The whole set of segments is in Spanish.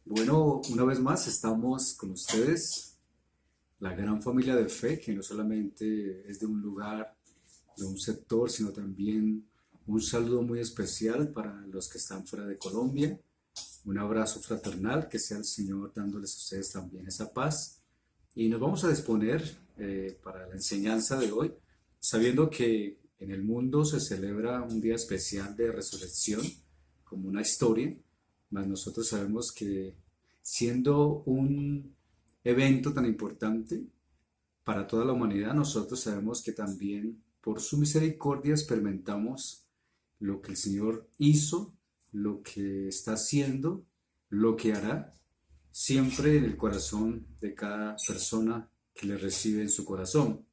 Bueno, una vez más estamos con ustedes, la gran familia de fe, que no solamente es de un lugar, de un sector, sino también un saludo muy especial para los que están fuera de Colombia, un abrazo fraternal, que sea el Señor dándoles a ustedes también esa paz. Y nos vamos a disponer para la enseñanza de hoy, sabiendo que en el mundo se celebra un día especial de resurrección, como una historia, mas nosotros sabemos que siendo un evento tan importante para toda la humanidad, nosotros sabemos que también por su misericordia experimentamos lo que el Señor hizo, lo que está haciendo, lo que hará, siempre en el corazón de cada persona que le recibe en su corazón.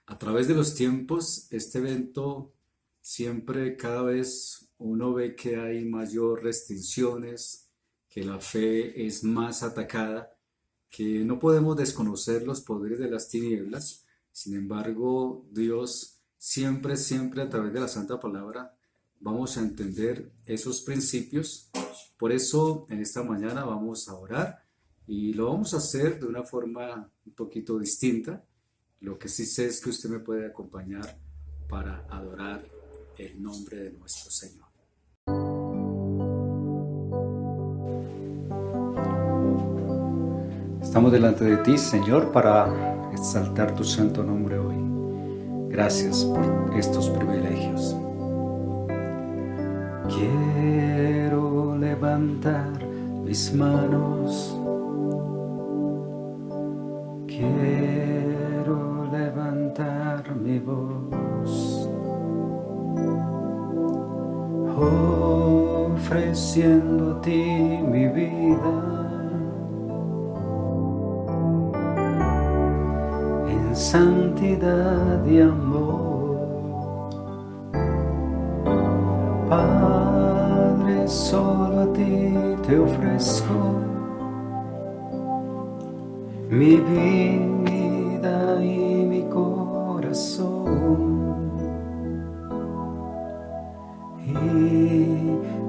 A través de los tiempos, este evento siempre cada vez uno ve que hay mayor restricciones, que la fe es más atacada, que no podemos desconocer los poderes de las tinieblas. Sin embargo, Dios siempre, siempre a través de la Santa Palabra vamos a entender esos principios. Por eso en esta mañana vamos a orar y lo vamos a hacer de una forma un poquito distinta. Lo que sí sé es que usted me puede acompañar para adorar el nombre de nuestro Señor. Estamos delante de ti, Señor, para exaltar tu santo nombre hoy. Gracias por estos privilegios. Quiero levantar mis manos. Quiero levantar mi voz, ofreciendo a ti mi vida. En santidad y amor, Padre, solo a ti te ofrezco mi vida y mi corazón, y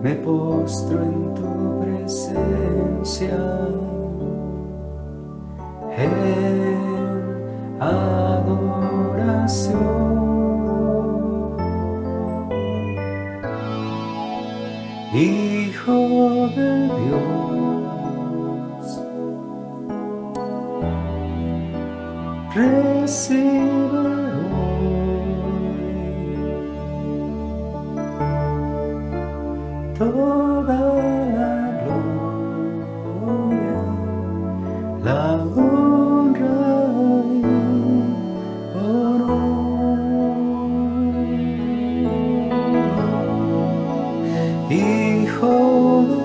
me postro en tu presencia en adoración. Hijo de Dios, recibe hoy toda la gloria, la honra y honor. Hijo de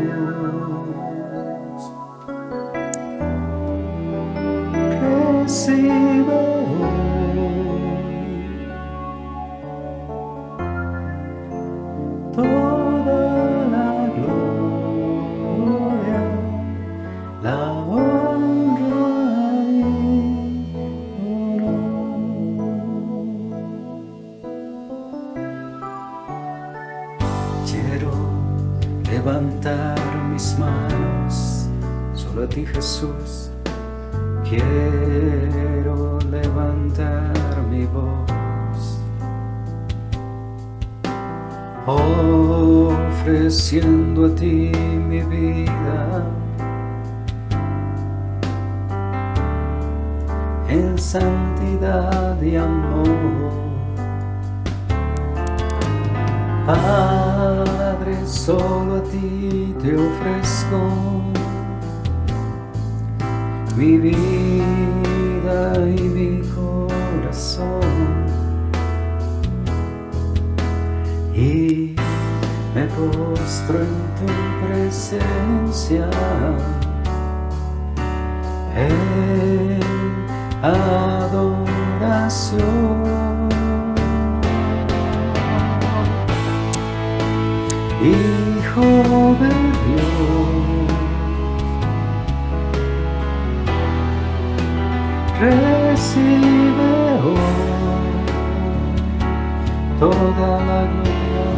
Dios, recibe toda la gloria, la honra y honor. Quiero levantar mis manos solo a ti, Jesús. Quiero levantar mi voz, ofreciendo a ti mi vida en santidad y amor. Padre, solo a ti te ofrezco mi vida y mi corazón, y me postro en tu presencia en adoración. Hijo de Dios, recibe hoy toda la gloria,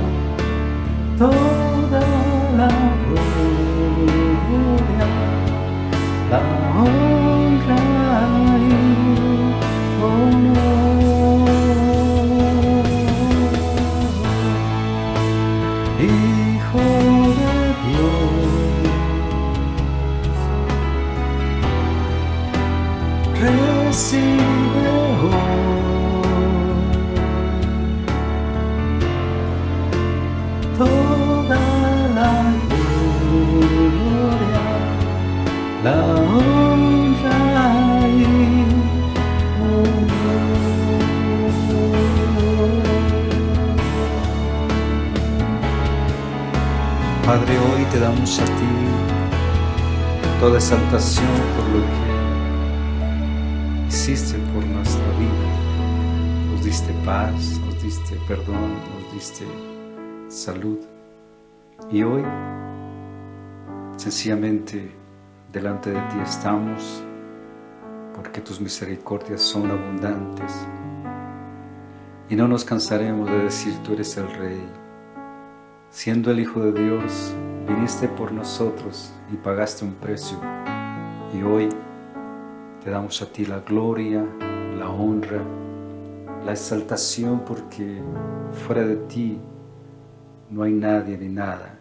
toda la gloria. la honra y honor. Hijo de Dios, recibe hoy toda la gloria, la honra y honor. Padre, hoy te damos a ti toda exaltación por lo que hiciste por nuestra vida. Nos diste paz, nos diste perdón, nos diste salud. Y hoy, sencillamente, delante de ti estamos, porque tus misericordias son abundantes. Y no nos cansaremos de decir, tú eres el Rey. Siendo el Hijo de Dios, viniste por nosotros y pagaste un precio. Y hoy te damos a ti la gloria, la honra, la exaltación, porque fuera de ti no hay nadie ni nada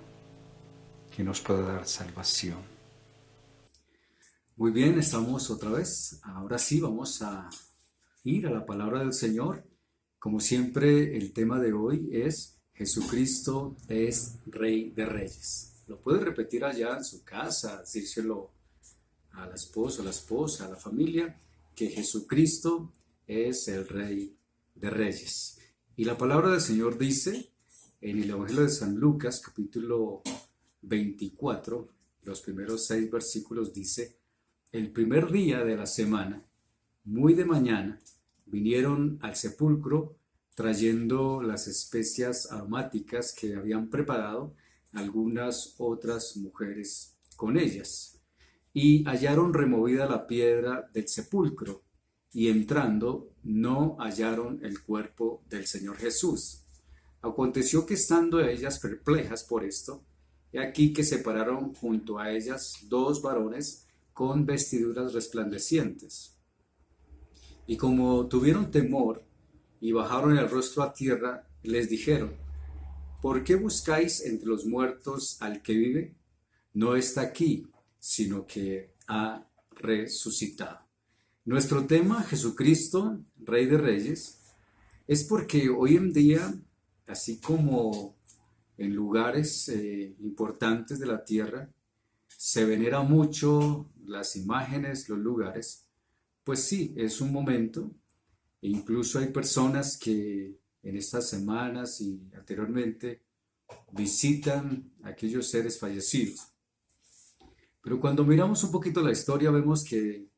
que nos pueda dar salvación. Muy bien, estamos otra vez. Ahora sí vamos a ir a la palabra del Señor. Como siempre, el tema de hoy es Jesucristo es Rey de Reyes. Lo puede repetir allá en su casa, decírselo a la esposa, a la familia, que Jesucristo es el Rey de Reyes. Y la palabra del Señor dice en el Evangelio de San Lucas, capítulo 24, los primeros 6 versículos, dice: el primer día de la semana, muy de mañana, vinieron al sepulcro trayendo las especias aromáticas que habían preparado algunas otras mujeres con ellas. Y hallaron removida la piedra del sepulcro, y entrando no hallaron el cuerpo del Señor Jesús. Aconteció que estando ellas perplejas por esto, he aquí que se pararon junto a ellas 2 varones con vestiduras resplandecientes. Y como tuvieron temor y bajaron el rostro a tierra, les dijeron: ¿por qué buscáis entre los muertos al que vive? No está aquí, sino que ha resucitado. Nuestro tema, Jesucristo, Rey de Reyes, es porque hoy en día, así como en lugares importantes de la tierra, se venera mucho las imágenes, los lugares, pues sí, es un momento. E incluso hay personas que en estas semanas y anteriormente visitan a aquellos seres fallecidos. Pero cuando miramos un poquito la historia, vemos que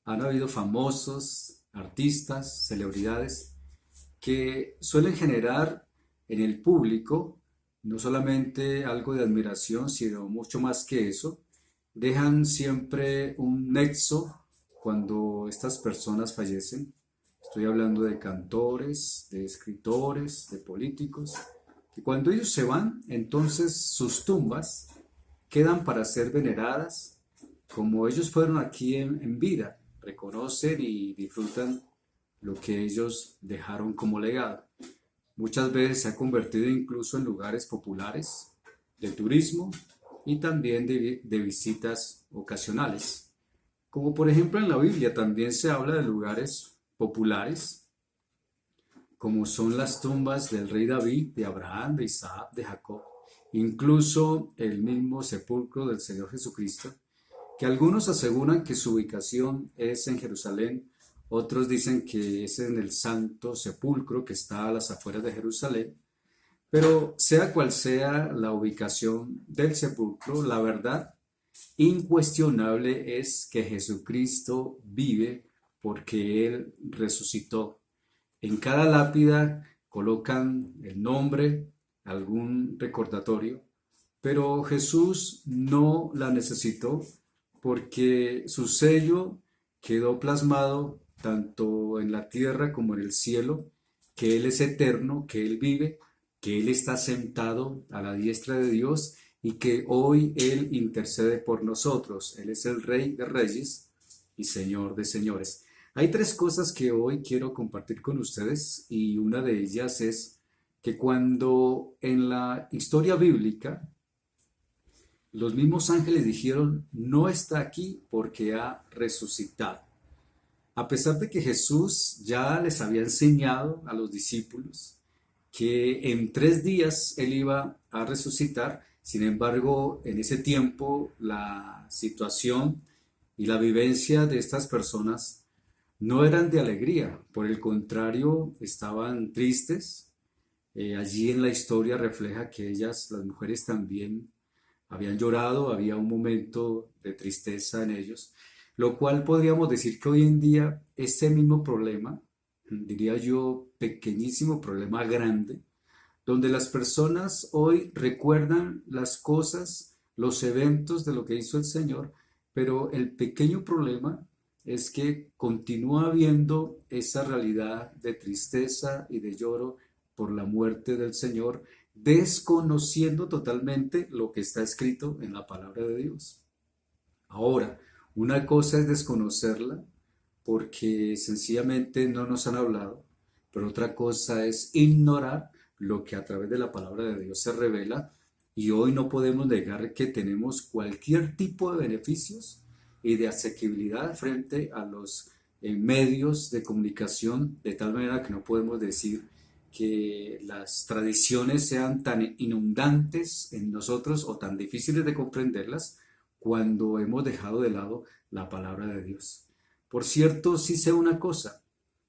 han habido famosos, artistas, celebridades, que suelen generar en el público no solamente algo de admiración, sino mucho más que eso. Dejan siempre un nexo cuando estas personas fallecen. Estoy hablando de cantores, de escritores, de políticos, que cuando ellos se van, entonces sus tumbas quedan para ser veneradas como ellos fueron aquí en vida. Reconocen y disfrutan lo que ellos dejaron como legado. Muchas veces se ha convertido incluso en lugares populares de turismo y también de visitas ocasionales. Como por ejemplo en la Biblia también se habla de lugares populares, como son las tumbas del rey David, de Abraham, de Isaac, de Jacob, incluso el mismo sepulcro del Señor Jesucristo, que algunos aseguran que su ubicación es en Jerusalén, otros dicen que es en el Santo Sepulcro que está a las afueras de Jerusalén. Pero sea cual sea la ubicación del sepulcro, la verdad incuestionable es que Jesucristo vive porque Él resucitó. En cada lápida colocan el nombre, algún recordatorio, pero Jesús no la necesitó porque su sello quedó plasmado tanto en la tierra como en el cielo, que Él es eterno, que Él vive, que Él está sentado a la diestra de Dios y que hoy Él intercede por nosotros. Él es el Rey de Reyes y Señor de Señores. Hay tres cosas que hoy quiero compartir con ustedes y una de ellas es que cuando en la historia bíblica los mismos ángeles dijeron, no está aquí porque ha resucitado. A pesar de que Jesús ya les había enseñado a los discípulos que en 3 días Él iba a resucitar, sin embargo, en ese tiempo la situación y la vivencia de estas personas no eran de alegría, por el contrario, estaban tristes. Allí en la historia refleja que ellas, las mujeres también habían llorado, había un momento de tristeza en ellos, lo cual podríamos decir que hoy en día ese mismo problema, diría yo, pequeñísimo problema grande, donde las personas hoy recuerdan las cosas, los eventos de lo que hizo el Señor, pero el pequeño problema es que continúa habiendo esa realidad de tristeza y de lloro por la muerte del Señor, desconociendo totalmente lo que está escrito en la palabra de Dios. Ahora, una cosa es desconocerla porque sencillamente no nos han hablado, pero otra cosa es ignorar lo que a través de la palabra de Dios se revela y hoy no podemos negar que tenemos cualquier tipo de beneficios y de asequibilidad frente a los medios de comunicación, de tal manera que no podemos decir que las tradiciones sean tan inundantes en nosotros o tan difíciles de comprenderlas cuando hemos dejado de lado la palabra de Dios. Por cierto, sí sé una cosa,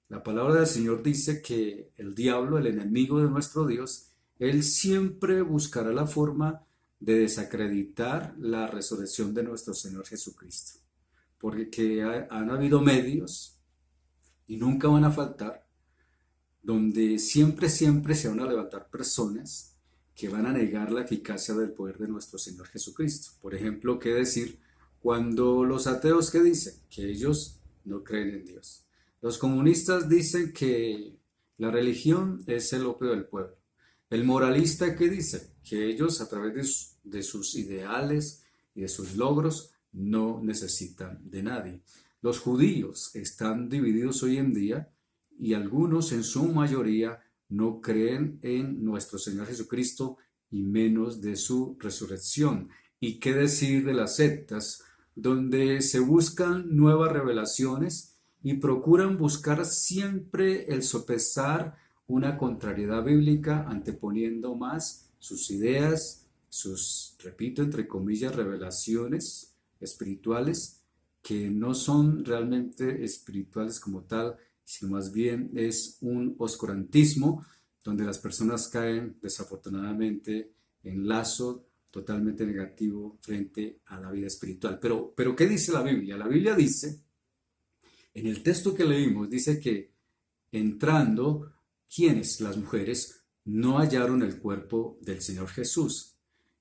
la palabra del Señor dice que el diablo, el enemigo de nuestro Dios, él siempre buscará la forma de desacreditar la resurrección de nuestro Señor Jesucristo, porque han habido medios y nunca van a faltar donde siempre se van a levantar personas que van a negar la eficacia del poder de nuestro Señor Jesucristo. Por ejemplo, ¿qué decir cuando los ateos que dicen que ellos no creen en Dios? Los comunistas dicen que la religión es el opio del pueblo. El moralista que dice que ellos a través de sus ideales y de sus logros no necesitan de nadie. Los judíos están divididos hoy en día y algunos en su mayoría no creen en nuestro Señor Jesucristo y menos de su resurrección. ¿Y qué decir de las sectas donde se buscan nuevas revelaciones y procuran buscar siempre el sopesar una contrariedad bíblica anteponiendo más sus ideas, sus, repito, entre comillas, revelaciones espirituales que no son realmente espirituales como tal, sino más bien es un oscurantismo donde las personas caen desafortunadamente en lazo totalmente negativo frente a la vida espiritual. Pero ¿qué dice la Biblia? La Biblia dice, en el texto que leímos, dice que entrando, ¿quiénes? Las mujeres no hallaron el cuerpo del Señor Jesús.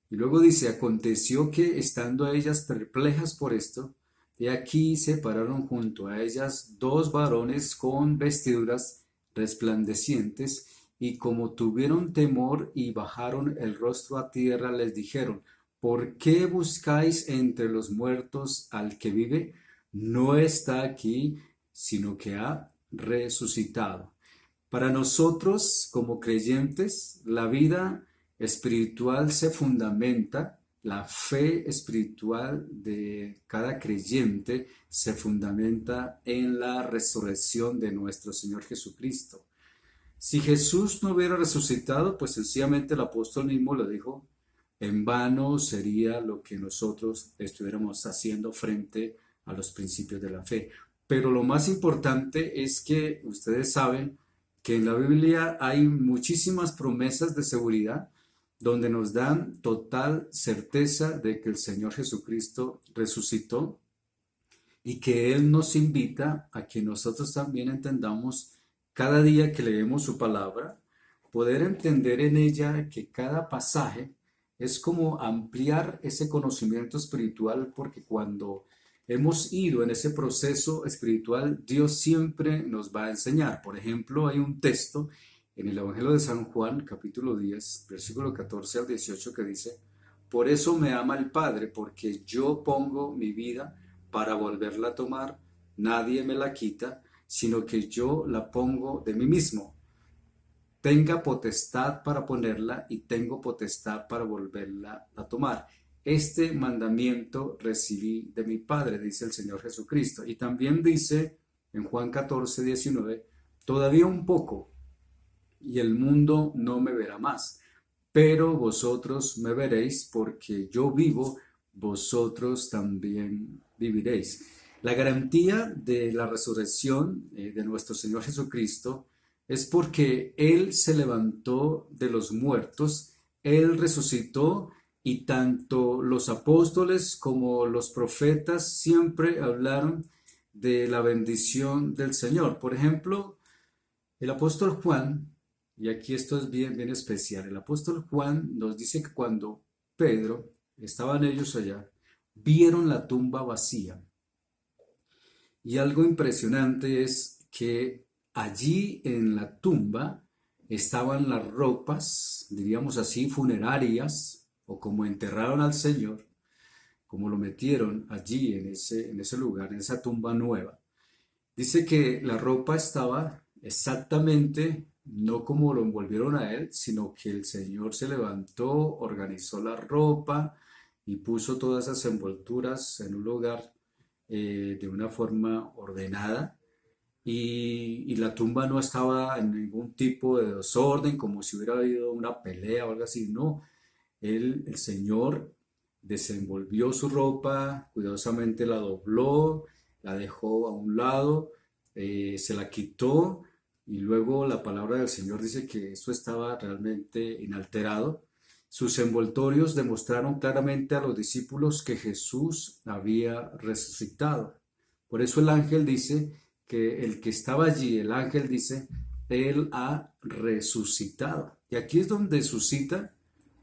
Y luego dice, aconteció que estando ellas perplejas por esto, he aquí se pararon junto a ellas dos varones con vestiduras resplandecientes, y como tuvieron temor y bajaron el rostro a tierra, les dijeron, ¿por qué buscáis entre los muertos al que vive? No está aquí, sino que ha resucitado. Para nosotros, como creyentes, la vida espiritual se fundamenta, la fe espiritual de cada creyente se fundamenta en la resurrección de nuestro Señor Jesucristo. Si Jesús no hubiera resucitado, pues sencillamente el apóstol mismo le dijo, en vano sería lo que nosotros estuviéramos haciendo frente a los principios de la fe. Pero lo más importante es que ustedes saben que en la Biblia hay muchísimas promesas de seguridad donde nos dan total certeza de que el Señor Jesucristo resucitó y que Él nos invita a que nosotros también entendamos cada día que leemos su palabra, poder entender en ella que cada pasaje es como ampliar ese conocimiento espiritual, porque cuando hemos ido en ese proceso espiritual, Dios siempre nos va a enseñar. Por ejemplo, hay un texto en el Evangelio de San Juan, capítulo 10, versículo 14 al 18, que dice, Por eso me ama el Padre, porque yo pongo mi vida para volverla a tomar. Nadie me la quita, sino que yo la pongo de mí mismo. Tenga potestad para ponerla y tengo potestad para volverla a tomar. Este mandamiento recibí de mi Padre, dice el Señor Jesucristo. Y también dice en Juan 14, 19, todavía un poco y el mundo no me verá más, pero vosotros me veréis porque yo vivo, vosotros también viviréis. La garantía de la resurrección de nuestro Señor Jesucristo es porque Él se levantó de los muertos, Él resucitó y tanto los apóstoles como los profetas siempre hablaron de la bendición del Señor. Por ejemplo, el apóstol Juan, y aquí esto es bien, bien especial, el apóstol Juan nos dice que cuando Pedro, estaban ellos allá, vieron la tumba vacía. Y algo impresionante es que allí en la tumba estaban las ropas, diríamos así, funerarias, o como enterraron al Señor, como lo metieron allí en ese lugar, en esa tumba nueva. Dice que la ropa estaba exactamente no como lo envolvieron a él, sino que el Señor se levantó, organizó la ropa y puso todas esas envolturas en un lugar de una forma ordenada. Y la tumba no estaba en ningún tipo de desorden, como si hubiera habido una pelea o algo así. No, el Señor desenvolvió su ropa, cuidadosamente la dobló, la dejó a un lado, se la quitó y luego la palabra del Señor dice que eso estaba realmente inalterado. Sus envoltorios demostraron claramente a los discípulos que Jesús había resucitado. Por eso el ángel dice que el que estaba allí, el ángel dice, Él ha resucitado. Y aquí es donde suscita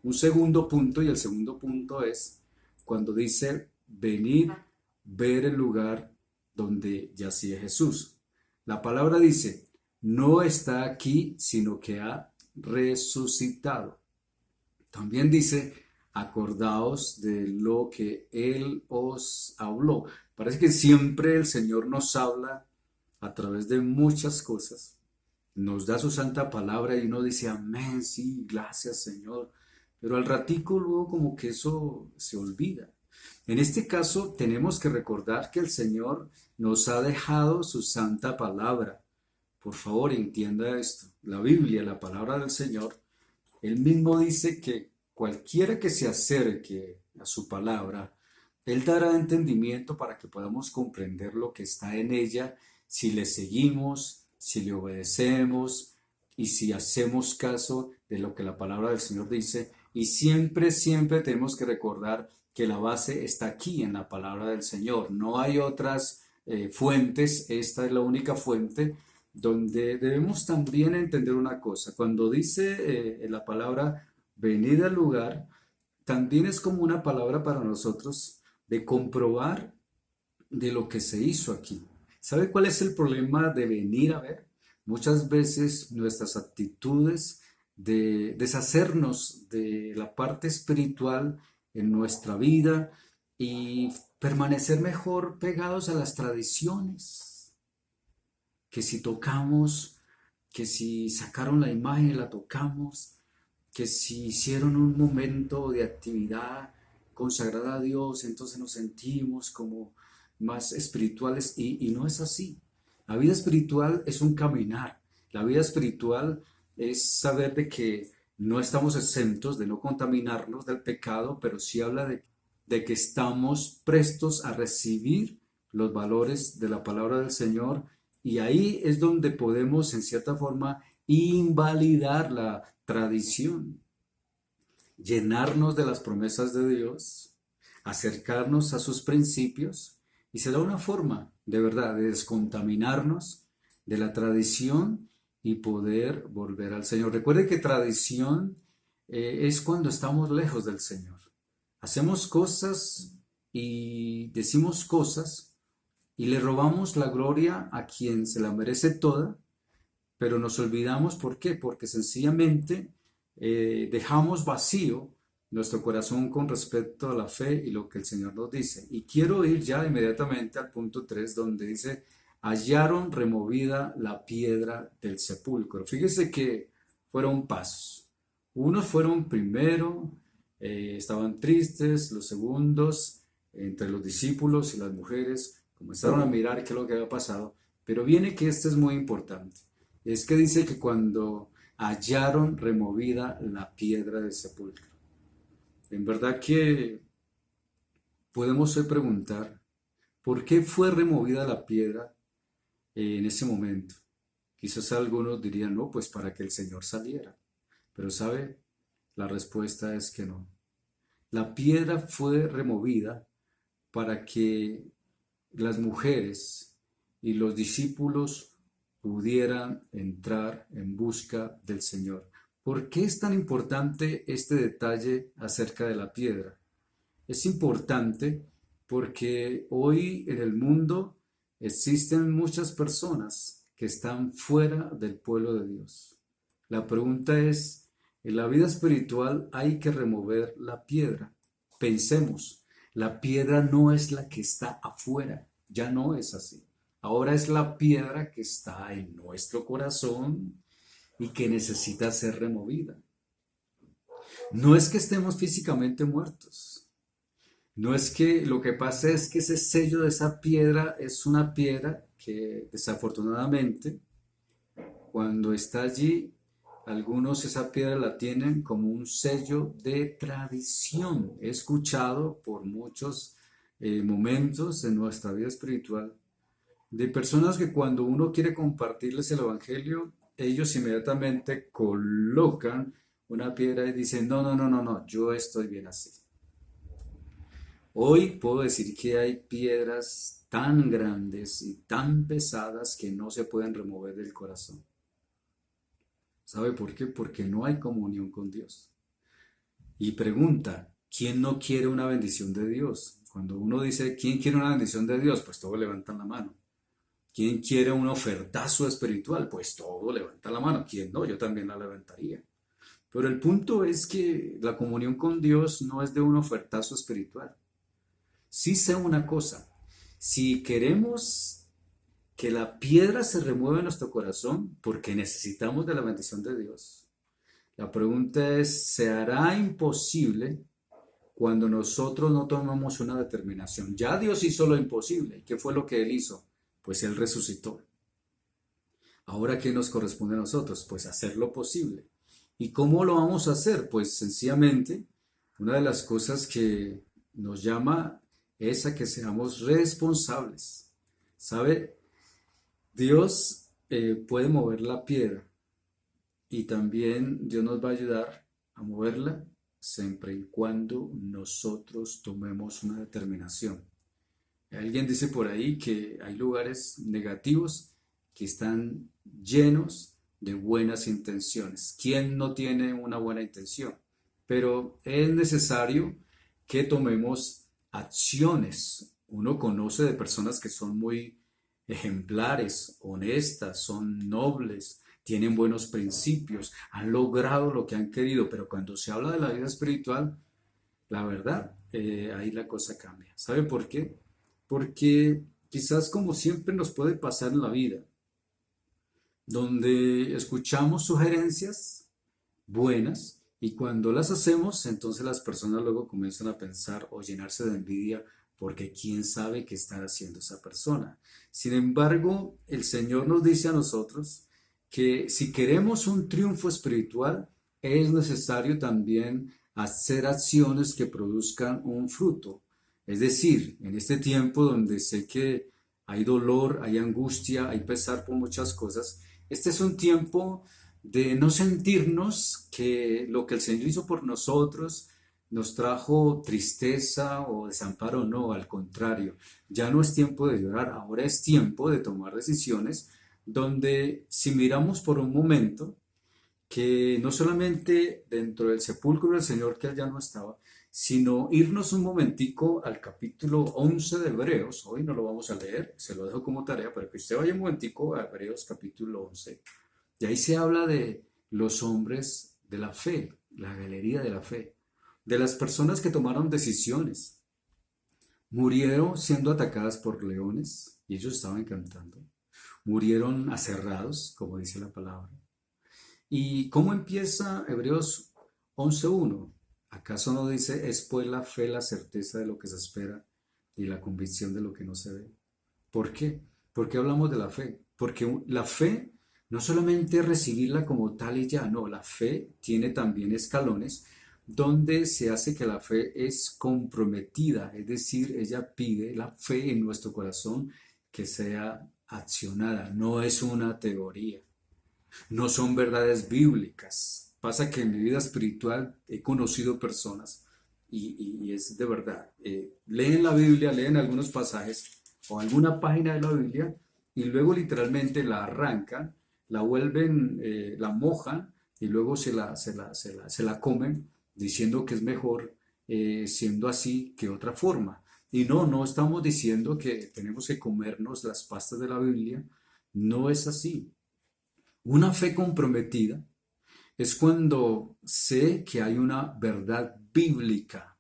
un segundo punto, y el segundo punto es cuando dice, venid, ver el lugar donde yacía Jesús. La palabra dice, no está aquí, sino que ha resucitado. También dice, acordaos de lo que Él os habló. Parece que siempre el Señor nos habla a través de muchas cosas. Nos da su santa palabra y uno dice, amén, sí, gracias Señor. Pero al ratico luego como que eso se olvida. En este caso tenemos que recordar que el Señor nos ha dejado su santa palabra. Por favor, entienda esto. La Biblia, la palabra del Señor, Él mismo dice que cualquiera que se acerque a su palabra, Él dará entendimiento para que podamos comprender lo que está en ella, si le seguimos, si le obedecemos y si hacemos caso de lo que la palabra del Señor dice. Y siempre, siempre tenemos que recordar que la base está aquí en la palabra del Señor. No hay otras fuentes, esta es la única fuente donde debemos también entender una cosa. Cuando dice la palabra venid al lugar, también es como una palabra para nosotros de comprobar de lo que se hizo aquí. ¿Sabe cuál es el problema de venir a ver? Muchas veces nuestras actitudes de deshacernos de la parte espiritual en nuestra vida y permanecer mejor pegados a las tradiciones. Que si tocamos, que si sacaron la imagen y la tocamos, que si hicieron un momento de actividad consagrada a Dios, entonces nos sentimos como más espirituales y no es así. La vida espiritual es un caminar. La vida espiritual es saber de que no estamos exentos de no contaminarnos del pecado, pero sí habla de que estamos prestos a recibir los valores de la palabra del Señor y ahí es donde podemos en cierta forma invalidar la tradición, llenarnos de las promesas de Dios, acercarnos a sus principios y será una forma de verdad de descontaminarnos de la tradición y poder volver al Señor. Recuerde que tradición es cuando estamos lejos del Señor. Hacemos cosas y decimos cosas y le robamos la gloria a quien se la merece toda, pero nos olvidamos, ¿por qué? Porque sencillamente dejamos vacío nuestro corazón con respecto a la fe y lo que el Señor nos dice. Y quiero ir ya inmediatamente al punto 3 donde dice, hallaron removida la piedra del sepulcro. Fíjese que fueron pasos. Unos fueron primero, estaban tristes, los segundos, entre los discípulos y las mujeres, comenzaron a mirar qué es lo que había pasado, pero viene que esto es muy importante. Es que dice que cuando hallaron removida la piedra del sepulcro. En verdad que podemos hoy preguntar, ¿por qué fue removida la piedra en ese momento? Quizás algunos dirían, no, pues para que el Señor saliera. Pero ¿sabe? La respuesta es que no. La piedra fue removida para que las mujeres y los discípulos pudieran entrar en busca del Señor. ¿Por qué es tan importante este detalle acerca de la piedra? Es importante porque hoy en el mundo existen muchas personas que están fuera del pueblo de Dios. La pregunta es, en la vida espiritual hay que remover la piedra. Pensemos, la piedra no es la que está afuera, ya no es así. Ahora es la piedra que está en nuestro corazón y que necesita ser removida. No es que estemos físicamente muertos. No es que lo que pasa es que ese sello de esa piedra es una piedra que desafortunadamente cuando está allí, algunos esa piedra la tienen como un sello de tradición. He escuchado por muchos momentos en nuestra vida espiritual de personas que cuando uno quiere compartirles el evangelio, ellos inmediatamente colocan una piedra y dicen, no, no, no, no, no, yo estoy bien así. Hoy puedo decir que hay piedras tan grandes y tan pesadas que no se pueden remover del corazón. ¿Sabe por qué? Porque no hay comunión con Dios. Y pregunta, ¿quién no quiere una bendición de Dios? Cuando uno dice, ¿quién quiere una bendición de Dios? Pues todos levantan la mano. ¿Quién quiere un ofertazo espiritual? Pues todo levanta la mano. ¿Quién no? Yo también la levantaría. Pero el punto es que la comunión con Dios no es de un ofertazo espiritual. Sí sé una cosa, si queremos que la piedra se remueva en nuestro corazón porque necesitamos de la bendición de Dios, la pregunta es, ¿se hará imposible cuando nosotros no tomamos una determinación? Ya Dios hizo lo imposible. ¿Y qué fue lo que Él hizo? Pues Él resucitó. Ahora, ¿qué nos corresponde a nosotros? Pues hacer lo posible. ¿Y cómo lo vamos a hacer? Pues sencillamente, una de las cosas que nos llama es a que seamos responsables. ¿Sabe? Dios puede mover la piedra y también Dios nos va a ayudar a moverla siempre y cuando nosotros tomemos una determinación. Alguien dice por ahí que hay lugares negativos que están llenos de buenas intenciones. ¿Quién no tiene una buena intención? Pero es necesario que tomemos acciones. Uno conoce de personas que son muy ejemplares, honestas, son nobles, tienen buenos principios, han logrado lo que han querido, pero cuando se habla de la vida espiritual, la verdad, ahí la cosa cambia. ¿Sabe por qué? Porque quizás como siempre nos puede pasar en la vida, donde escuchamos sugerencias buenas y cuando las hacemos, entonces las personas luego comienzan a pensar o llenarse de envidia porque quién sabe qué está haciendo esa persona. Sin embargo, el Señor nos dice a nosotros que si queremos un triunfo espiritual, es necesario también hacer acciones que produzcan un fruto. Es decir, en este tiempo donde sé que hay dolor, hay angustia, hay pesar por muchas cosas, este es un tiempo de no sentirnos que lo que el Señor hizo por nosotros nos trajo tristeza o desamparo, no, al contrario, ya no es tiempo de llorar, ahora es tiempo de tomar decisiones donde si miramos por un momento que no solamente dentro del sepulcro del Señor que él ya no estaba, sino irnos un momentico al capítulo 11 de Hebreos, hoy no lo vamos a leer, se lo dejo como tarea, pero que usted vaya un momentico a Hebreos capítulo 11, y ahí se habla de los hombres de la fe, la galería de la fe. de las personas que tomaron decisiones. Murieron siendo atacadas por leones y ellos estaban cantando. Murieron aserrados, como dice la palabra. ¿Y cómo empieza Hebreos 11:1? ¿Acaso no dice, es pues la fe la certeza de lo que se espera y la convicción de lo que no se ve? ¿Por qué? ¿Por qué hablamos de la fe? Porque la fe no solamente es recibirla como tal y ya, no, la fe tiene también escalones donde se hace que la fe es comprometida, es decir, ella pide la fe en nuestro corazón que sea accionada, no es una teoría, no son verdades bíblicas. Pasa que en mi vida espiritual he conocido personas y es de verdad, leen la Biblia, leen algunos pasajes o alguna página de la Biblia y luego literalmente la arrancan, la vuelven, la mojan y luego se la comen diciendo que es mejor siendo así que otra forma. Y no, no estamos diciendo que tenemos que comernos las pastas de la Biblia, no es así. Una fe comprometida es cuando sé que hay una verdad bíblica.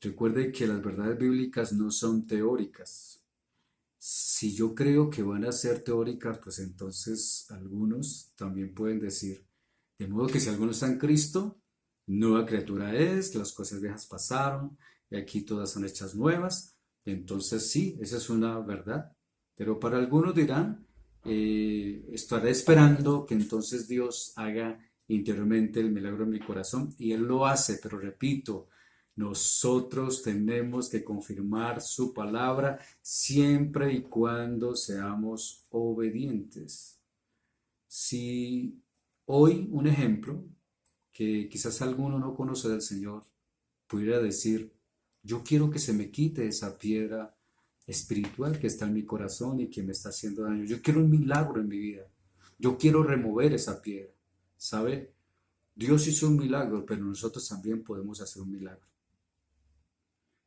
Recuerde que las verdades bíblicas no son teóricas. Si yo creo que van a ser teóricas, pues entonces algunos también pueden decir, de modo que si alguno está en Cristo, nueva criatura es, las cosas viejas pasaron, y aquí todas son hechas nuevas. Entonces sí, esa es una verdad. Pero para algunos dirán, estaré esperando que entonces Dios haga interiormente el milagro en mi corazón, y Él lo hace, pero repito, nosotros tenemos que confirmar su palabra siempre y cuando seamos obedientes. Si hoy un ejemplo que quizás alguno no conoce del Señor pudiera decir, yo quiero que se me quite esa piedra espiritual que está en mi corazón y que me está haciendo daño. Yo quiero un milagro en mi vida. Yo quiero remover esa piedra. ¿Sabe? Dios hizo un milagro, pero nosotros también podemos hacer un milagro.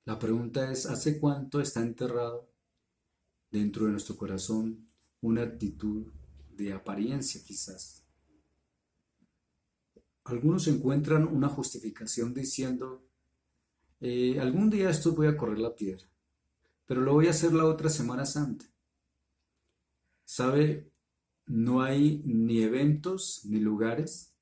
La pregunta es, ¿hace cuánto está enterrado dentro de nuestro corazón una actitud de apariencia quizás? Algunos encuentran una justificación diciendo, algún día esto voy a correr la piedra, pero lo voy a hacer la otra Semana Santa. ¿Sabe? No hay ni eventos ni lugares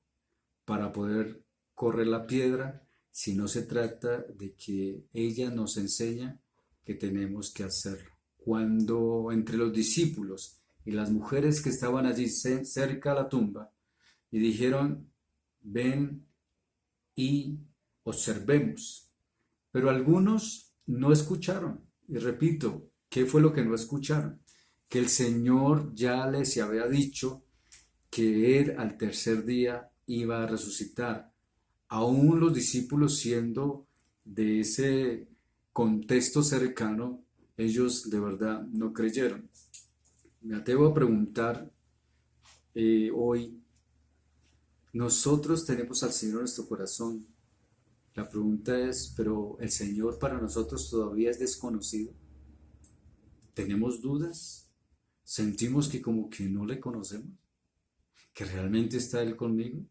para poder correr la piedra si no se trata de que ella nos enseña que tenemos que hacerlo. Cuando entre los discípulos y las mujeres que estaban allí cerca a la tumba y dijeron, ven y observemos, pero algunos no escucharon. Y repito, ¿qué fue lo que no escucharon? Que el Señor ya les había dicho que Él al tercer día iba a resucitar. Aún los discípulos siendo de ese contexto cercano, ellos de verdad no creyeron. Me atrevo a preguntar hoy, nosotros tenemos al Señor en nuestro corazón. La pregunta es, ¿pero el Señor para nosotros todavía es desconocido? ¿Tenemos dudas? ¿Sentimos que como que no le conocemos? ¿Que realmente está Él conmigo?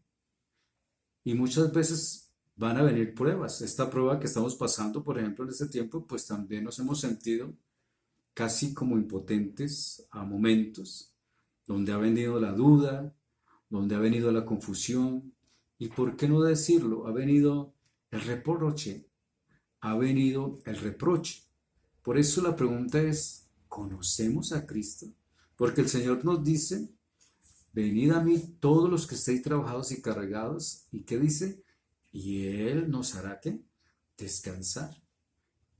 Y muchas veces van a venir pruebas. Esta prueba que estamos pasando, por ejemplo, en este tiempo, pues también nos hemos sentido casi como impotentes a momentos, donde ha venido la duda, donde ha venido la confusión. ¿Y por qué no decirlo? Ha venido el reproche, ha venido el reproche. Por eso la pregunta es, ¿conocemos a Cristo? Porque el Señor nos dice, venid a mí todos los que estéis trabajados y cargados. ¿Y qué dice? Y Él nos hará ¿qué? Descansar.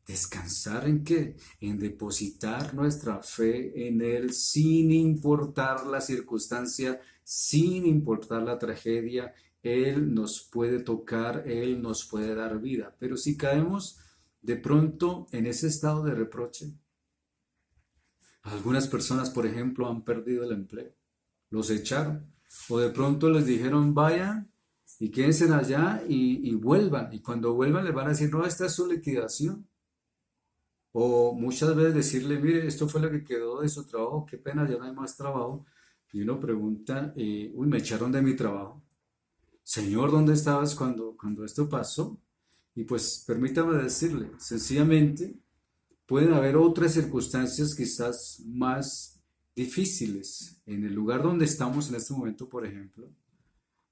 ¿Descansar en qué? En depositar nuestra fe en Él sin importar la circunstancia, sin importar la tragedia. Él nos puede tocar, Él nos puede dar vida. Pero si caemos de pronto en ese estado de reproche, algunas personas, por ejemplo, han perdido el empleo, los echaron, o de pronto les dijeron vayan y quédense allá y vuelvan, y cuando vuelvan les van a decir no, esta es su liquidación. O muchas veces decirle, mire, esto fue lo que quedó de su trabajo, qué pena, ya no hay más trabajo. Y uno pregunta, uy, me echaron de mi trabajo. Señor, ¿dónde estabas cuando esto pasó? Y pues permítame decirle, sencillamente pueden haber otras circunstancias quizás más difíciles. En el lugar donde estamos en este momento, por ejemplo,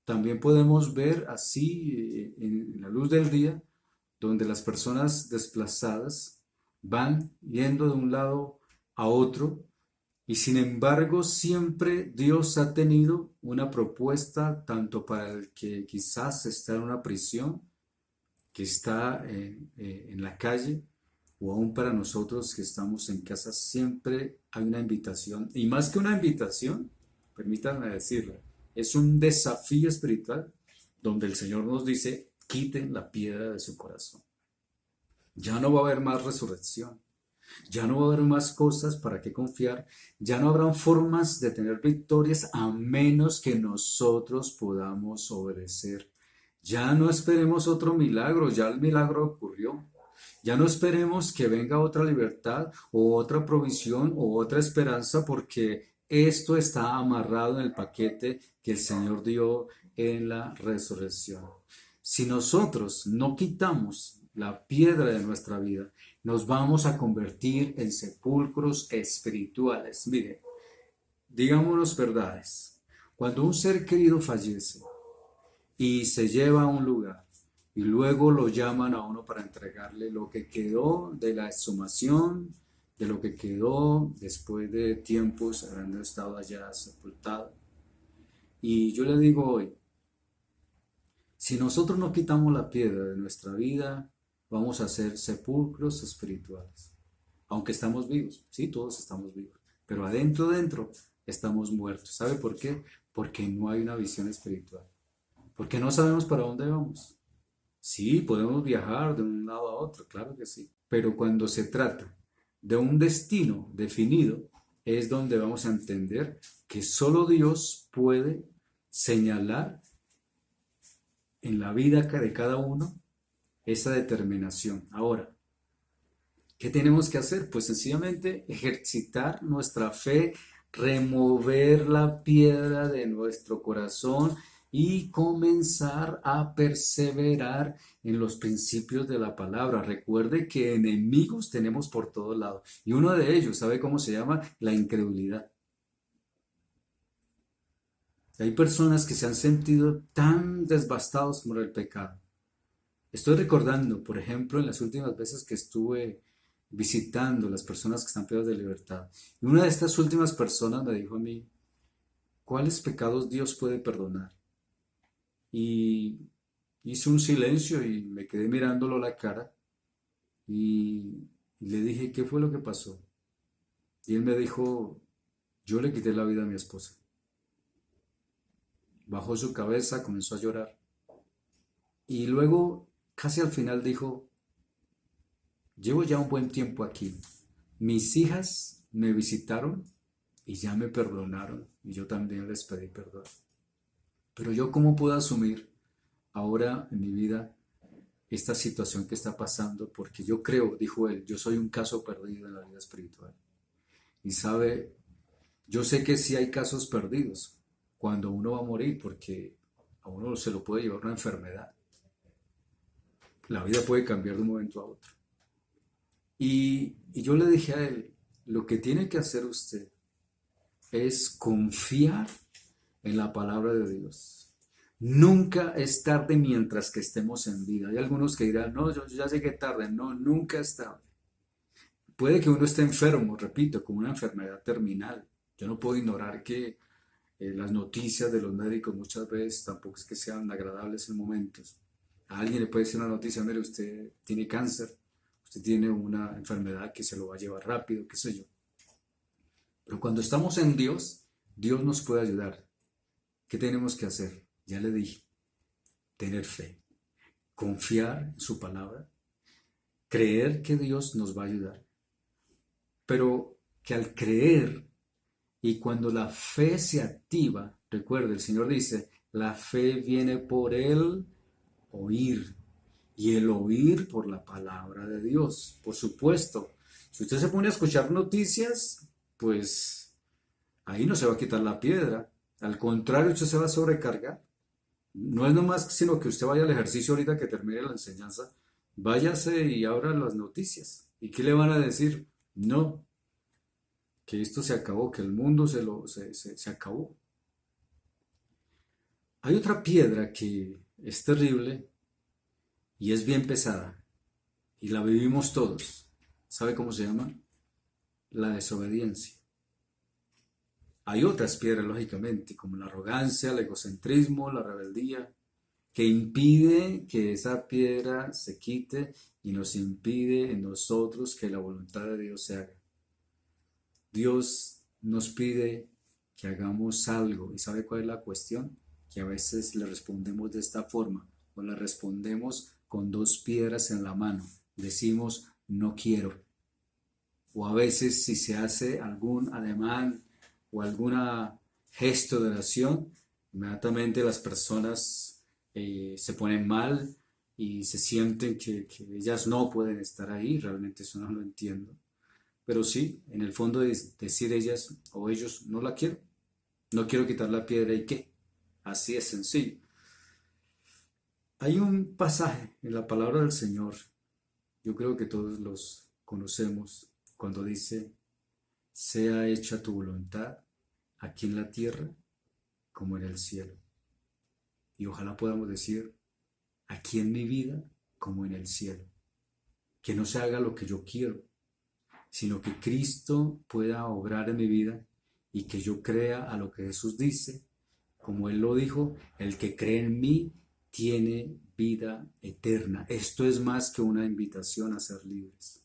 también podemos ver así en la luz del día, donde las personas desplazadas van yendo de un lado a otro y sin embargo siempre Dios ha tenido una propuesta tanto para el que quizás está en una prisión, que está en la calle, o aún para nosotros que estamos en casa, siempre hay una invitación. Y más que una invitación, permítanme decirlo, es un desafío espiritual donde el Señor nos dice, quiten la piedra de su corazón. Ya no va a haber más resurrección. Ya no va a haber más cosas para qué confiar. Ya no habrán formas de tener victorias a menos que nosotros podamos obedecer. Ya no esperemos otro milagro, ya el milagro ocurrió. Ya no esperemos que venga otra libertad o otra provisión o otra esperanza porque esto está amarrado en el paquete que el Señor dio en la resurrección. Si nosotros no quitamos la piedra de nuestra vida, nos vamos a convertir en sepulcros espirituales. Mire, digámonos verdades. Cuando un ser querido fallece y se lleva a un lugar y luego lo llaman a uno para entregarle lo que quedó de la exhumación, de lo que quedó después de tiempos habiendo estado allá sepultado. Y yo le digo hoy, si nosotros no quitamos la piedra de nuestra vida, vamos a ser sepulcros espirituales. Aunque estamos vivos, sí, todos estamos vivos, pero adentro estamos muertos. ¿Sabe por qué? Porque no hay una visión espiritual. Porque no sabemos para dónde vamos. Sí, podemos viajar de un lado a otro, claro que sí. Pero cuando se trata de un destino definido, es donde vamos a entender que solo Dios puede señalar en la vida de cada uno esa determinación. Ahora, ¿qué tenemos que hacer? Pues sencillamente ejercitar nuestra fe, remover la piedra de nuestro corazón y comenzar a perseverar en los principios de la palabra. Recuerde que enemigos tenemos por todos lados y uno de ellos, ¿sabe cómo se llama? La incredulidad. Hay personas que se han sentido tan devastados por el pecado. Estoy recordando, por ejemplo, en las últimas veces que estuve visitando las personas que están privadas de libertad. Y una de estas últimas personas me dijo a mí, ¿cuáles pecados Dios puede perdonar? Y hice un silencio y me quedé mirándolo a la cara y le dije, ¿qué fue lo que pasó? Y él me dijo, yo le quité la vida a mi esposa. Bajó su cabeza, comenzó a llorar. Y luego, casi al final dijo, llevo ya un buen tiempo aquí. Mis hijas me visitaron y ya me perdonaron y yo también les pedí perdón. Pero yo cómo puedo asumir ahora en mi vida esta situación que está pasando porque yo creo, dijo él, yo soy un caso perdido en la vida espiritual. Y sabe, yo sé que sí hay casos perdidos cuando uno va a morir porque a uno se lo puede llevar una enfermedad. La vida puede cambiar de un momento a otro. Y yo le dije a él, lo que tiene que hacer usted es confiar en la palabra de Dios. Nunca es tarde mientras que estemos en vida. Hay algunos que dirán, no, yo ya llegué tarde. No, nunca es tarde. Puede que uno esté enfermo, repito, con una enfermedad terminal. Yo no puedo ignorar que las noticias de los médicos muchas veces tampoco es que sean agradables en momentos. A alguien le puede decir una noticia, mire, usted tiene cáncer, usted tiene una enfermedad que se lo va a llevar rápido, qué sé yo. Pero cuando estamos en Dios, Dios nos puede ayudar. ¿Qué tenemos que hacer? Ya le dije, tener fe, confiar en su palabra, creer que Dios nos va a ayudar. Pero que al creer y cuando la fe se activa, recuerde, el Señor dice, la fe viene por el oír y el oír por la palabra de Dios. Por supuesto, si usted se pone a escuchar noticias, pues ahí no se va a quitar la piedra. Al contrario, usted se va a sobrecargar. No es nomás sino que usted vaya al ejercicio ahorita que termine la enseñanza. Váyase y abra las noticias. ¿Y qué le van a decir? No, que esto se acabó, que el mundo se acabó. Hay otra piedra que es terrible y es bien pesada y la vivimos todos. ¿Sabe cómo se llama? La desobediencia. Hay otras piedras, lógicamente, como la arrogancia, el egocentrismo, la rebeldía, que impide que esa piedra se quite y nos impide en nosotros que la voluntad de Dios se haga. Dios nos pide que hagamos algo. ¿Y sabe cuál es la cuestión? Que a veces le respondemos de esta forma o le respondemos con dos piedras en la mano. Decimos, no quiero. O a veces si se hace algún ademán o algún gesto de oración, inmediatamente las personas se ponen mal y se sienten que ellas no pueden estar ahí. Realmente eso no lo entiendo. Pero sí, en el fondo es decir ellas o ellos, no la quiero, no quiero quitar la piedra y qué. Así es sencillo. Hay un pasaje en la palabra del Señor, yo creo que todos los conocemos, cuando dice, sea hecha tu voluntad aquí en la tierra como en el cielo. Y ojalá podamos decir, aquí en mi vida como en el cielo. Que no se haga lo que yo quiero, sino que Cristo pueda obrar en mi vida y que yo crea a lo que Jesús dice, como Él lo dijo, el que cree en mí tiene vida eterna. Esto es más que una invitación a ser libres.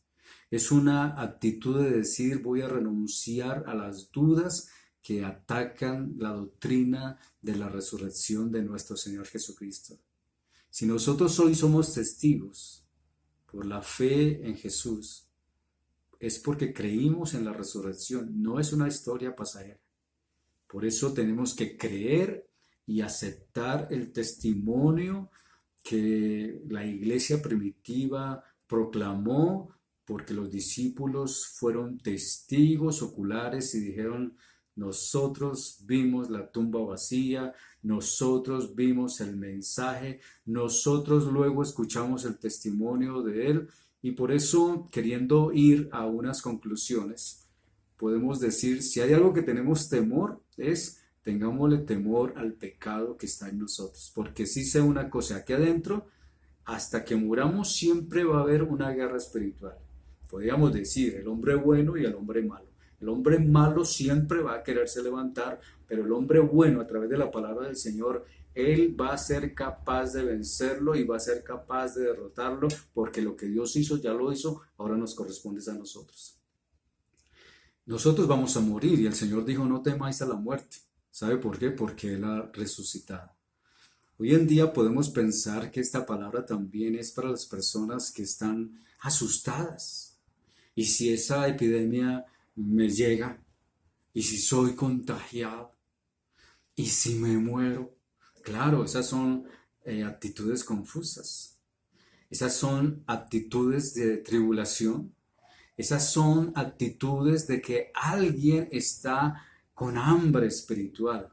Es una actitud de decir voy a renunciar a las dudas que atacan la doctrina de la resurrección de nuestro Señor Jesucristo. Si nosotros hoy somos testigos por la fe en Jesús, es porque creímos en la resurrección, no es una historia pasajera. Por eso tenemos que creer y aceptar el testimonio que la iglesia primitiva proclamó, porque los discípulos fueron testigos oculares y dijeron, nosotros vimos la tumba vacía, nosotros vimos el mensaje, nosotros luego escuchamos el testimonio de él y por eso, queriendo ir a unas conclusiones, podemos decir, si hay algo que tenemos temor, es tengámosle temor al pecado que está en nosotros. Porque sí sé una cosa, aquí adentro, hasta que muramos siempre va a haber una guerra espiritual. Podríamos decir, el hombre bueno y el hombre malo. El hombre malo siempre va a quererse levantar, pero el hombre bueno, a través de la palabra del Señor, él va a ser capaz de vencerlo y va a ser capaz de derrotarlo, porque lo que Dios hizo ya lo hizo, ahora nos corresponde a nosotros. Nosotros vamos a morir y el Señor dijo, no temáis a la muerte. ¿Sabe por qué? Porque Él ha resucitado. Hoy en día podemos pensar que esta palabra también es para las personas que están asustadas. Y si esa epidemia me llega, y si soy contagiado, y si me muero, claro, esas son actitudes confusas. Esas son actitudes de tribulación. Esas son actitudes de que alguien está con hambre espiritual.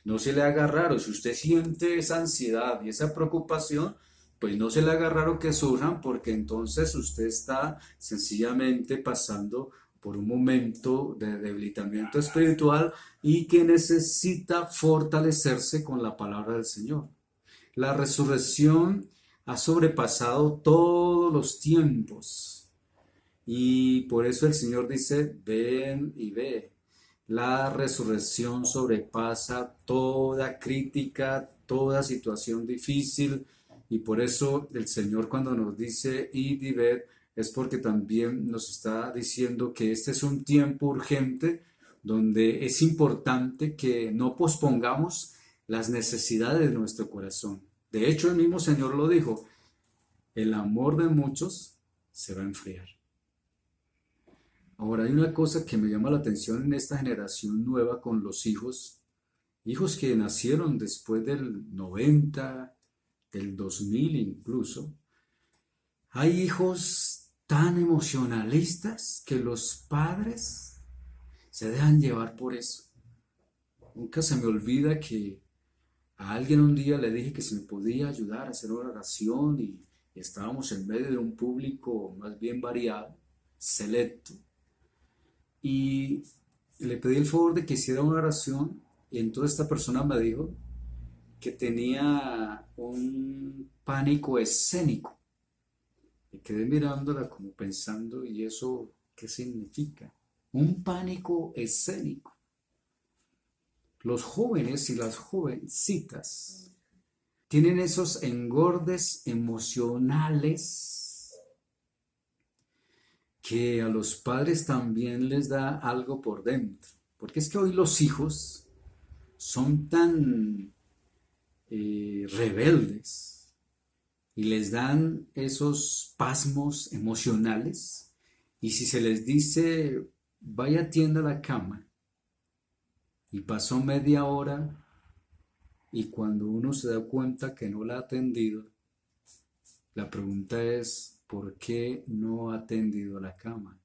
No se le haga raro, si usted siente esa ansiedad y esa preocupación, pues no se le haga raro que surjan porque entonces usted está sencillamente pasando por un momento de debilitamiento espiritual y que necesita fortalecerse con la palabra del Señor. La resurrección ha sobrepasado todos los tiempos. Y por eso el Señor dice, ven y ve. La resurrección sobrepasa toda crítica, toda situación difícil. Y por eso el Señor cuando nos dice, id y ved, es porque también nos está diciendo que este es un tiempo urgente donde es importante que no pospongamos las necesidades de nuestro corazón. De hecho, el mismo Señor lo dijo, el amor de muchos se va a enfriar. Ahora hay una cosa que me llama la atención en esta generación nueva con los hijos, hijos que nacieron después del 90, del 2000 incluso. Hay hijos tan emocionalistas que los padres se dejan llevar por eso. Nunca se me olvida que a alguien un día le dije que si me podía ayudar a hacer una oración y y estábamos en medio de un público más bien variado, selecto, y le pedí el favor de que hiciera una oración y entonces esta persona me dijo que tenía un pánico escénico. Me quedé mirándola como pensando, ¿y eso qué significa? Un pánico escénico. Los jóvenes y las jovencitas tienen esos engordes emocionales que a los padres también les da algo por dentro. Porque es que hoy los hijos son tan rebeldes y les dan esos pasmos emocionales. Y si se les dice, vaya tienda a la cama, y pasó media hora, y cuando uno se da cuenta que no la ha atendido, la pregunta es, ¿por qué no ha atendido la cama?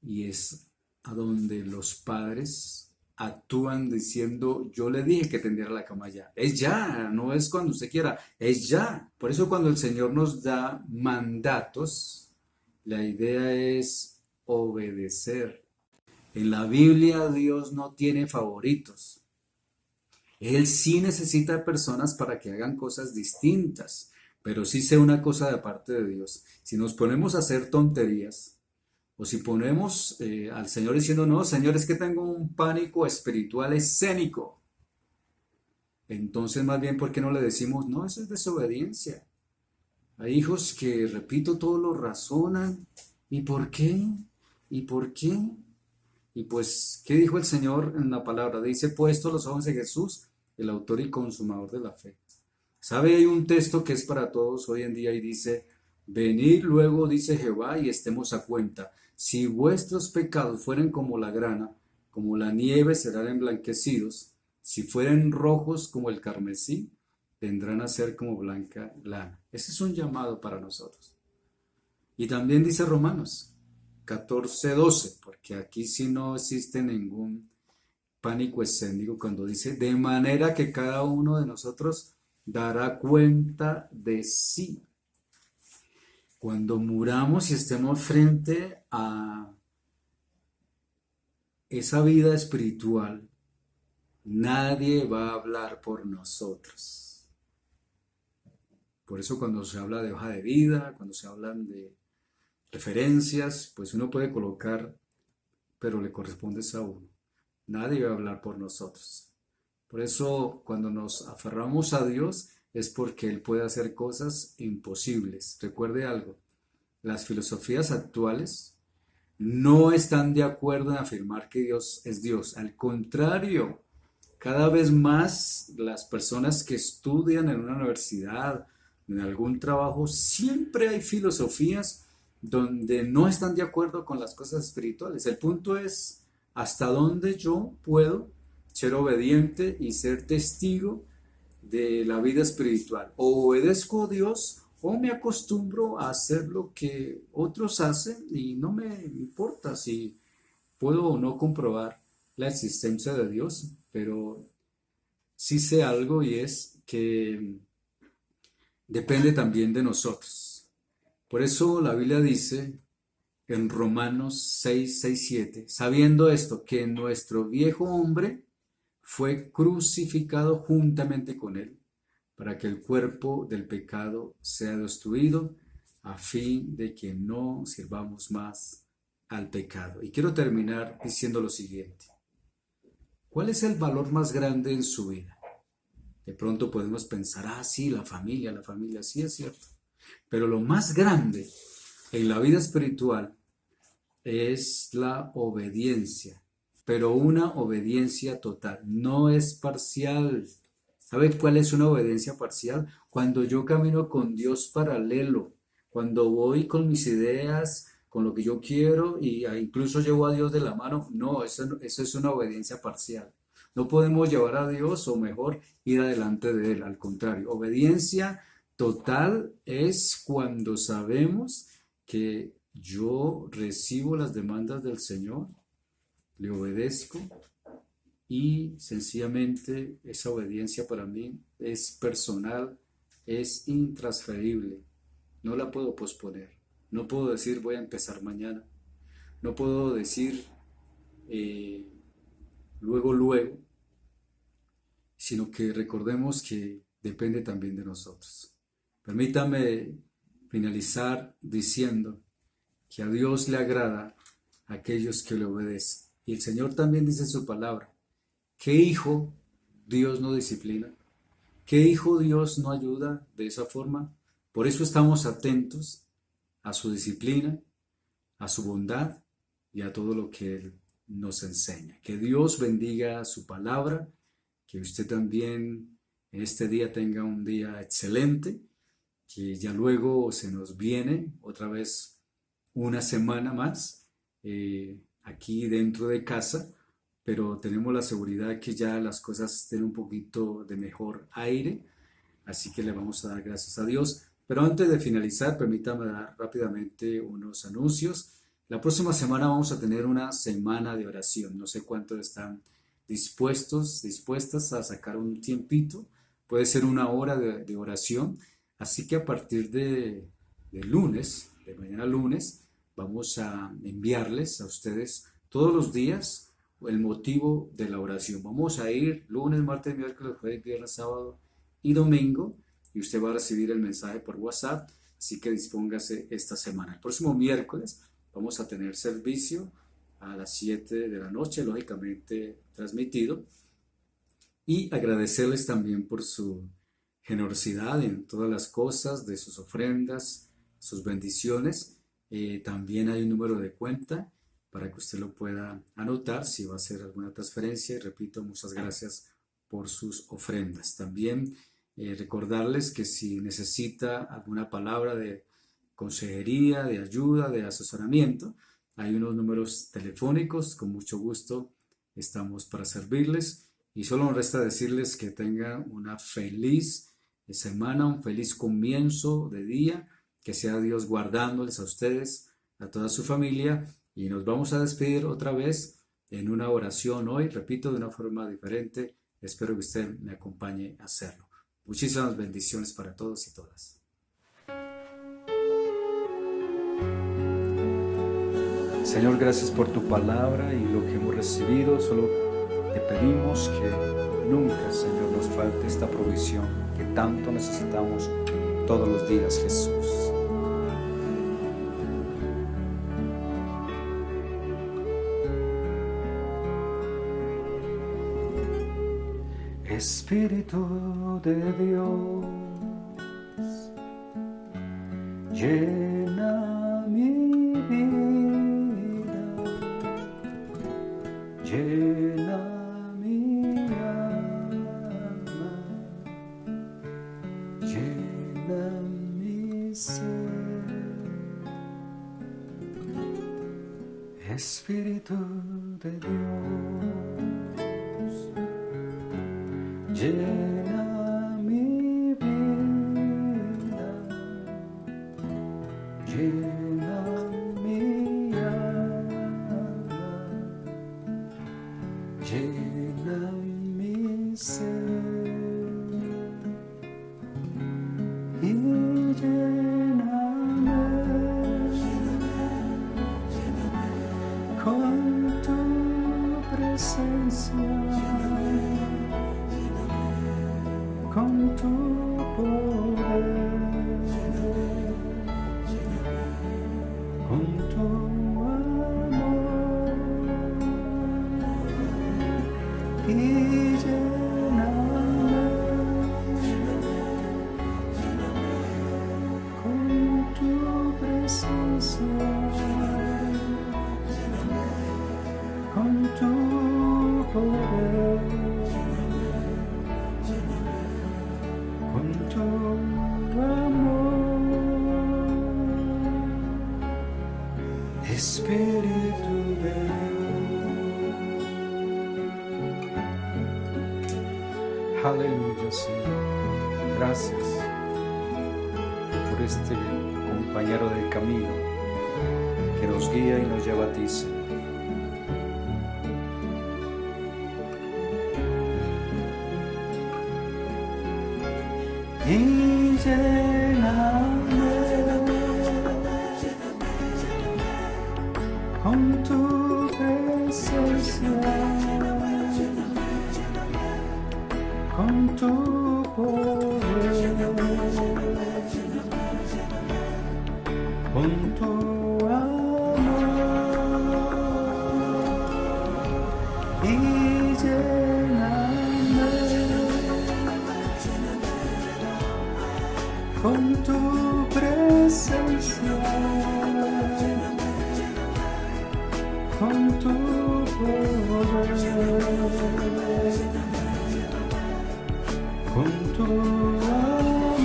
Y es a donde los padres actúan diciendo, yo le dije que tendiera la cama ya. Es ya, no es cuando usted quiera, es ya. Por eso cuando el Señor nos da mandatos, la idea es obedecer. En la Biblia Dios no tiene favoritos. Él sí necesita personas para que hagan cosas distintas, pero sí sé una cosa de parte de Dios. Si nos ponemos a hacer tonterías, o si ponemos al Señor diciendo, no, Señor, es que tengo un pánico espiritual escénico, entonces más bien, ¿por qué no le decimos, no, eso es desobediencia? Hay hijos que, repito, todo lo razonan. ¿Y por qué? ¿Y por qué? Y pues, ¿qué dijo el Señor en la palabra? Dice, puesto los ojos en Jesús, el autor y consumador de la fe. ¿Sabe? Hay un texto que es para todos hoy en día y dice, venid luego, dice Jehová, y estemos a cuenta. Si vuestros pecados fueren como la grana, como la nieve serán emblanquecidos. Si fueren rojos como el carmesí, vendrán a ser como blanca lana. Ese es un llamado para nosotros. Y también dice Romanos 14:12, porque aquí sí no existe ningún pánico escénico cuando dice, de manera que cada uno de nosotros dará cuenta de sí. Cuando muramos y estemos frente a esa vida espiritual, nadie va a hablar por nosotros. Por eso cuando se habla de hoja de vida, cuando se hablan de referencias, pues uno puede colocar, pero le corresponde a uno. Nadie va a hablar por nosotros. Por eso cuando nos aferramos a Dios es porque Él puede hacer cosas imposibles. Recuerde algo, las filosofías actuales no están de acuerdo en afirmar que Dios es Dios. Al contrario, cada vez más las personas que estudian en una universidad, en algún trabajo, siempre hay filosofías donde no están de acuerdo con las cosas espirituales. El punto es hasta dónde yo puedo ser obediente y ser testigo de la vida espiritual. O obedezco a Dios o me acostumbro a hacer lo que otros hacen y no me importa si puedo o no comprobar la existencia de Dios, pero sí sé algo y es que depende también de nosotros. Por eso la Biblia dice en Romanos 6:7, sabiendo esto, que nuestro viejo hombre fue crucificado juntamente con él, para que el cuerpo del pecado sea destruido, a fin de que no sirvamos más al pecado. Y quiero terminar diciendo lo siguiente. ¿Cuál es el valor más grande en su vida? De pronto podemos pensar, sí, la familia, sí es cierto. Pero lo más grande en la vida espiritual es la obediencia, pero una obediencia total, no es parcial. ¿Sabe cuál es una obediencia parcial? Cuando yo camino con Dios paralelo, cuando voy con mis ideas, con lo que yo quiero y incluso llevo a Dios de la mano, no, eso es una obediencia parcial. No podemos llevar a Dios o mejor ir adelante de Él, al contrario, obediencia total es cuando sabemos que yo recibo las demandas del Señor, le obedezco y sencillamente esa obediencia para mí es personal es intransferible, no la puedo posponer, no puedo decir voy a empezar mañana, no puedo decir eh, luego, sino que recordemos que depende también de nosotros. Permítame finalizar diciendo que a Dios le agrada a aquellos que le obedecen. Y el Señor también dice en su palabra, ¿qué hijo Dios no disciplina? ¿Qué hijo Dios no ayuda de esa forma? Por eso estamos atentos a su disciplina, a su bondad y a todo lo que Él nos enseña. Que Dios bendiga su palabra, que usted también en este día tenga un día excelente, que ya luego se nos viene otra vez una semana más aquí dentro de casa, pero tenemos la seguridad que ya las cosas tienen un poquito de mejor aire, así que le vamos a dar gracias a Dios. Pero antes de finalizar, permítame dar rápidamente unos anuncios. La próxima semana vamos a tener una semana de oración. No sé cuántos están dispuestas a sacar un tiempito. Puede ser una hora de oración. Así que a partir de lunes, de mañana lunes, vamos a enviarles a ustedes todos los días el motivo de la oración. Vamos a ir lunes, martes, miércoles, jueves, viernes, sábado y domingo, y usted va a recibir el mensaje por WhatsApp, así que dispóngase esta semana. El próximo miércoles vamos a tener servicio a las 7 de la noche, lógicamente transmitido, y agradecerles también por su generosidad en todas las cosas, de sus ofrendas, sus bendiciones. También hay un número de cuenta para que usted lo pueda anotar si va a hacer alguna transferencia. Y repito, muchas gracias por sus ofrendas. También recordarles que si necesita alguna palabra de consejería, de ayuda, de asesoramiento, hay unos números telefónicos, con mucho gusto estamos para servirles. Y solo nos resta decirles que tengan una feliz semana, un feliz comienzo de día, que sea Dios guardándoles a ustedes, a toda su familia, y nos vamos a despedir otra vez en una oración hoy, repito, de una forma diferente. Espero que usted me acompañe a hacerlo. Muchísimas bendiciones para todos y todas. Señor, gracias por tu palabra y lo que hemos recibido. Solo te pedimos que nunca, Señor, nos falte esta provisión que tanto necesitamos todos los días, Jesús. Espíritu de Dios, llena mi vida, llena mi alma, llena mi ser. Espíritu de Dios, llena mi vida, llena mi alma, llena mi ser, y lléname con tu presencia, con tu poder, con tu amor, y lléname con tu presencia, con tu poder, con tu amor. Espíritu de Dios. Aleluya, Señor. Gracias por este compañero del camino que nos guía y nos lleva a ti, Señor. Y lléname con tu presencia, con tu poder, con tu amor, y lléname con tu presencia, con tu poder, con tu amor,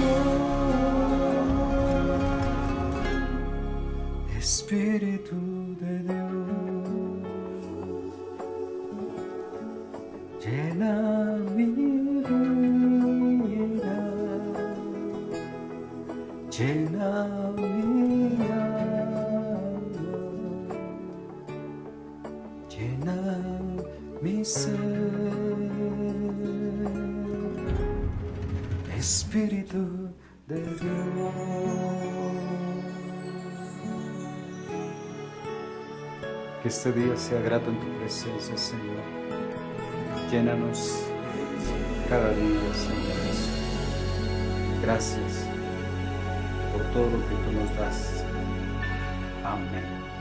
Espíritu de Dios, llena mi vida, llena mi alma, llena mi ser, Espíritu de Dios. Que este día sea grato en tu presencia, Señor. Llénanos cada día, Señor Jesús. Gracias por todo lo que tú nos das. Amén.